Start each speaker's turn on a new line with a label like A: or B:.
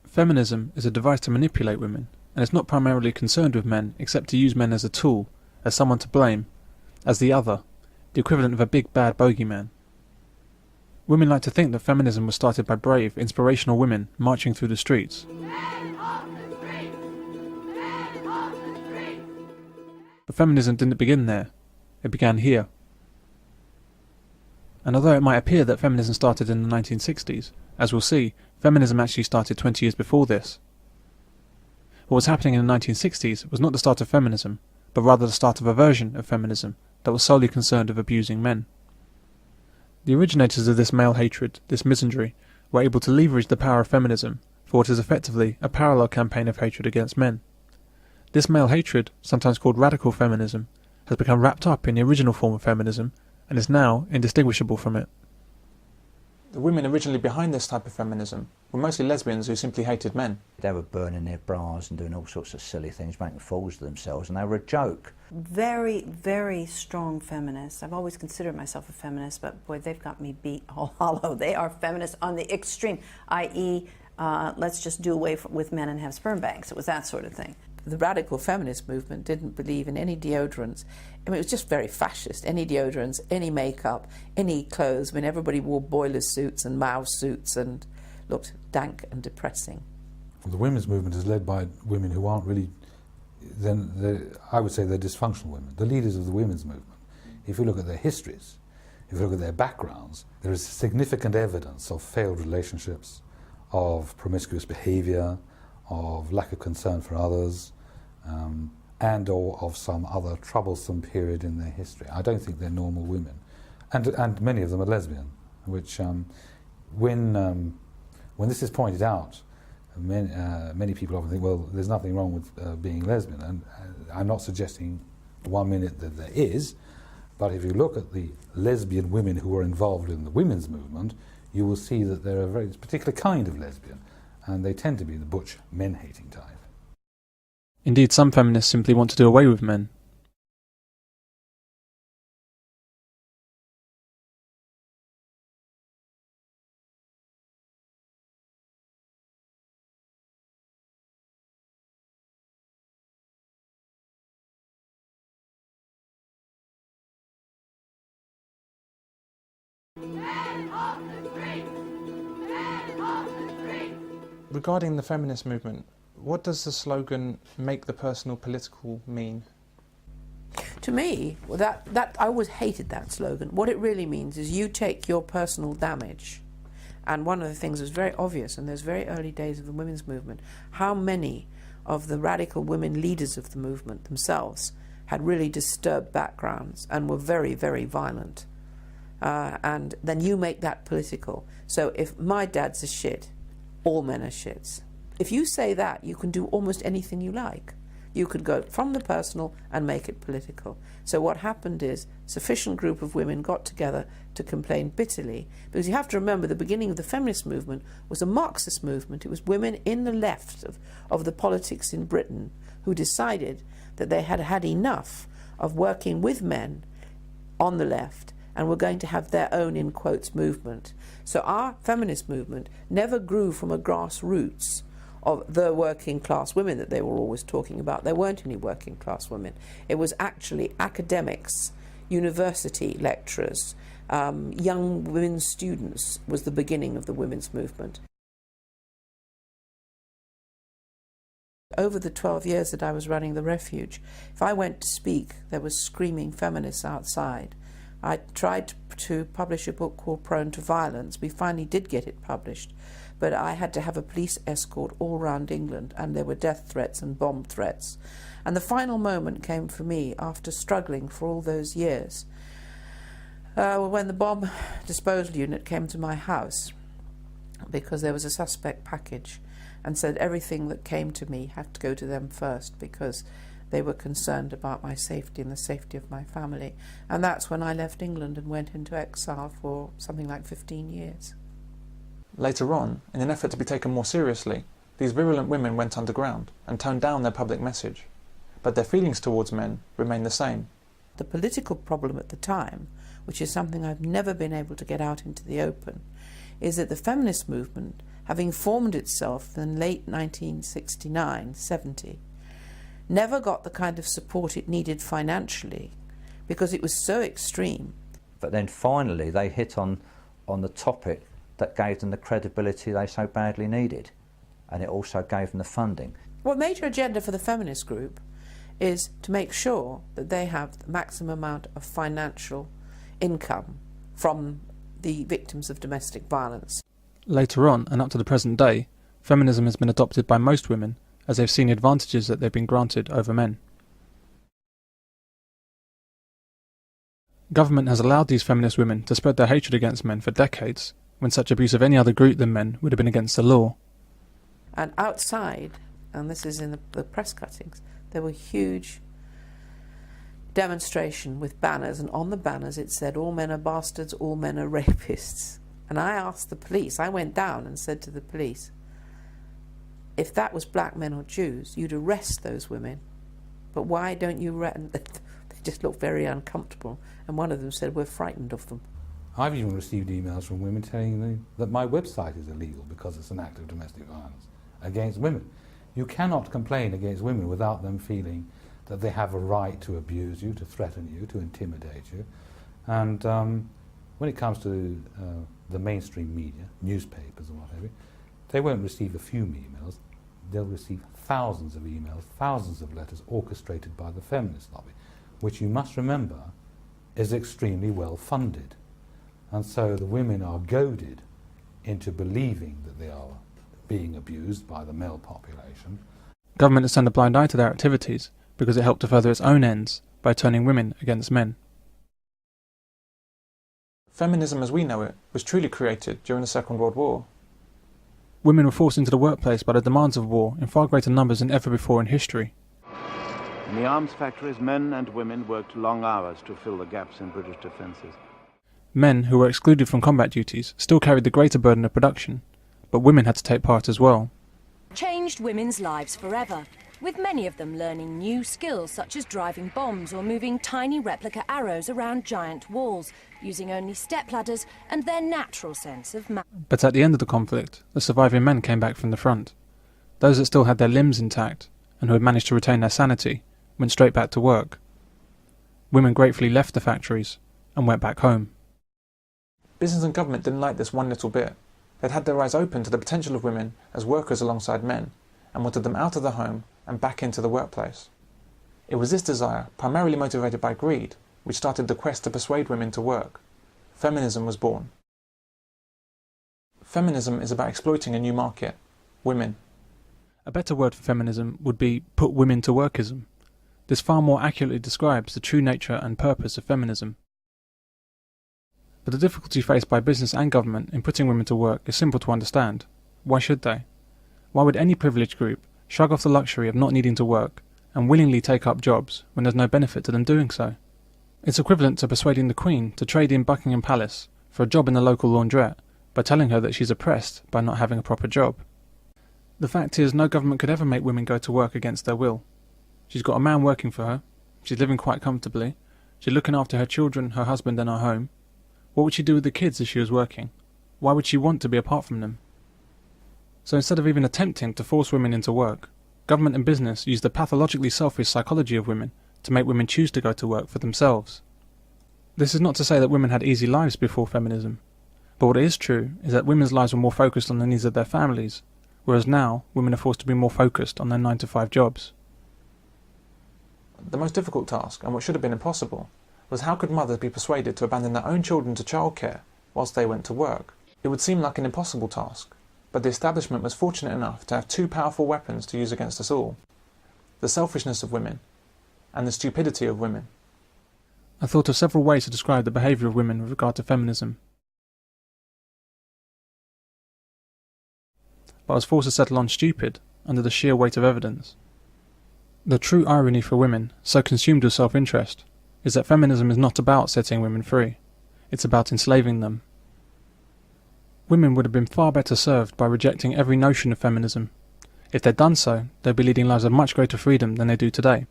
A: Feminism is a device to manipulate women, and is not primarily concerned with men except to use men as a tool, as someone to blame, as the other, the equivalent of a big bad bogeyman. Women like to think that feminism was started by brave, inspirational women marching through the streets. But feminism didn't begin there. It began here. And although it might appear that feminism started in the 1960s, as we'll see, feminism actually started 20 years before this. What was happening in the 1960s was not the start of feminism, but rather the start of a version of feminism that was solely concerned with abusing men. The originators of this male hatred, this misandry, were able to leverage the power of feminism for what is effectively a parallel campaign of hatred against men. This male hatred, sometimes called radical feminism, has become wrapped up in the original form of feminism and is now indistinguishable from it. The women originally behind this type of feminism were mostly lesbians who simply hated men.
B: They were burning their bras and doing all sorts of silly things, making fools of themselves, and they were a joke.
C: Very, very strong feminists. I've always considered myself a feminist, but boy, they've got me beat all hollow. They are feminists on the extreme, i.e., let's just do away with men and have sperm banks. It was that sort of thing.
D: The radical feminist movement didn't believe in any deodorants. I mean, it was just very fascist. Any deodorants, any makeup, any clothes. I mean, everybody wore boiler suits and mouse suits and looked dank and depressing.
E: Well, the women's movement is led by women who aren't really, I would say they're dysfunctional women, the leaders of the women's movement. If you look at their histories, if you look at their backgrounds, there is significant evidence of failed relationships, of promiscuous behaviour, of lack of concern for others, and or of some other troublesome period in their history. I don't think they're normal women. And many of them are lesbian, which when this is pointed out, many people often think, well, there's nothing wrong with being lesbian, and I'm not suggesting 1 minute that there is, but if you look at the lesbian women who are involved in the women's movement, you will see that they're a very particular kind of lesbian, and they tend to be the butch, men-hating type.
A: Indeed, some feminists simply want to do away with men. Regarding the feminist movement, what does the slogan "make the personal political" mean?
D: To me, well, that I always hated that slogan. What it really means is you take your personal damage. And one of the things was very obvious in those very early days of the women's movement, how many of the radical women leaders of the movement themselves had really disturbed backgrounds and were very, very violent. And then you make that political. So if my dad's a shit, all men are shits. If you say that, you can do almost anything you like. You could go from the personal and make it political. So what happened is a sufficient group of women got together to complain bitterly, because you have to remember the beginning of the feminist movement was a Marxist movement. It was women in the left of the politics in Britain who decided that they had had enough of working with men on the left and were going to have their own, in quotes, movement. So our feminist movement never grew from a grassroots of the working class women that they were always talking about. There weren't any working class women. It was actually academics, university lecturers, young women students was the beginning of the women's movement. Over the 12 years that I was running the refuge, if I went to speak, there was screaming feminists outside. I tried to publish a book called Prone to Violence. We finally did get it published, but I had to have a police escort all around England, and there were death threats and bomb threats. And the final moment came for me after struggling for all those years, when the bomb disposal unit came to my house, because there was a suspect package, and said everything that came to me had to go to them first, because they were concerned about my safety and the safety of my family. And that's when I left England and went into exile for something like 15 years.
A: Later on, in an effort to be taken more seriously, these virulent women went underground and toned down their public message. But their feelings towards men remained the same.
D: The political problem at the time, which is something I've never been able to get out into the open, is that the feminist movement having formed itself in late 1969-70, never got the kind of support it needed financially because it was so extreme.
B: But then finally they hit on the topic that gave them the credibility they so badly needed, and it also gave them the funding.
D: What major agenda for the feminist group is to make sure that they have the maximum amount of financial income from the victims of domestic violence.
A: Later on, and up to the present day, feminism has been adopted by most women as they've seen the advantages that they've been granted over men. Government has allowed these feminist women to spread their hatred against men for decades, when such abuse of any other group than men would have been against the law.
D: And outside, and this is in the press cuttings, there were huge demonstration with banners, and on the banners it said, "All men are bastards, all men are rapists." And I asked the police, I went down and said to the police, if that was black men or Jews, you'd arrest those women. But why don't you They just looked very uncomfortable, and one of them said, "We're frightened of them."
E: I've even received emails from women telling me that my website is illegal because it's an act of domestic violence against women. You cannot complain against women without them feeling that they have a right to abuse you, to threaten you, to intimidate you. And when it comes to the mainstream media, newspapers or whatever, they won't receive a few emails. They'll receive thousands of emails, thousands of letters orchestrated by the feminist lobby, which you must remember is extremely well funded. And so the women are goaded into believing that they are being abused by the male population.
A: Government has turned a blind eye to their activities because it helped to further its own ends by turning women against men. Feminism as we know it was truly created during the Second World War. Women were forced into the workplace by the demands of war in far greater numbers than ever before in history.
F: In the arms factories, men and women worked long hours to fill the gaps in British defences.
A: Men who were excluded from combat duties still carried the greater burden of production, but women had to take part as well.
G: Changed women's lives forever, with many of them learning new skills such as driving bombs or moving tiny replica arrows around giant walls, using only stepladders and their natural sense of
A: But at the end of the conflict, the surviving men came back from the front. Those that still had their limbs intact and who had managed to retain their sanity went straight back to work. Women gratefully left the factories and went back home. Business and government didn't like this one little bit. They'd had their eyes open to the potential of women as workers alongside men and wanted them out of the home and back into the workplace. It was this desire, primarily motivated by greed, which started the quest to persuade women to work. Feminism was born. Feminism is about exploiting a new market, women. A better word for feminism would be put women to workism. This far more accurately describes the true nature and purpose of feminism. But the difficulty faced by business and government in putting women to work is simple to understand. Why should they? Why would any privileged group shrug off the luxury of not needing to work and willingly take up jobs when there's no benefit to them doing so? It's equivalent to persuading the Queen to trade in Buckingham Palace for a job in the local laundrette by telling her that she's oppressed by not having a proper job. The fact is, no government could ever make women go to work against their will. She's got a man working for her, she's living quite comfortably, she's looking after her children, her husband and her home. What would she do with the kids if she was working? Why would she want to be apart from them? So instead of even attempting to force women into work, government and business use the pathologically selfish psychology of women to make women choose to go to work for themselves. This is not to say that women had easy lives before feminism, but what is true is that women's lives were more focused on the needs of their families, whereas now women are forced to be more focused on their 9-to-5 jobs. The most difficult task, and what should have been impossible, was how could mothers be persuaded to abandon their own children to childcare whilst they went to work? It would seem like an impossible task, but the establishment was fortunate enough to have two powerful weapons to use against us all: the selfishness of women and the stupidity of women. I thought of several ways to describe the behaviour of women with regard to feminism, but I was forced to settle on stupid under the sheer weight of evidence. The true irony for women, so consumed with self-interest, is that feminism is not about setting women free, it's about enslaving them. Women would have been far better served by rejecting every notion of feminism. If they'd done so, they'd be leading lives of much greater freedom than they do today.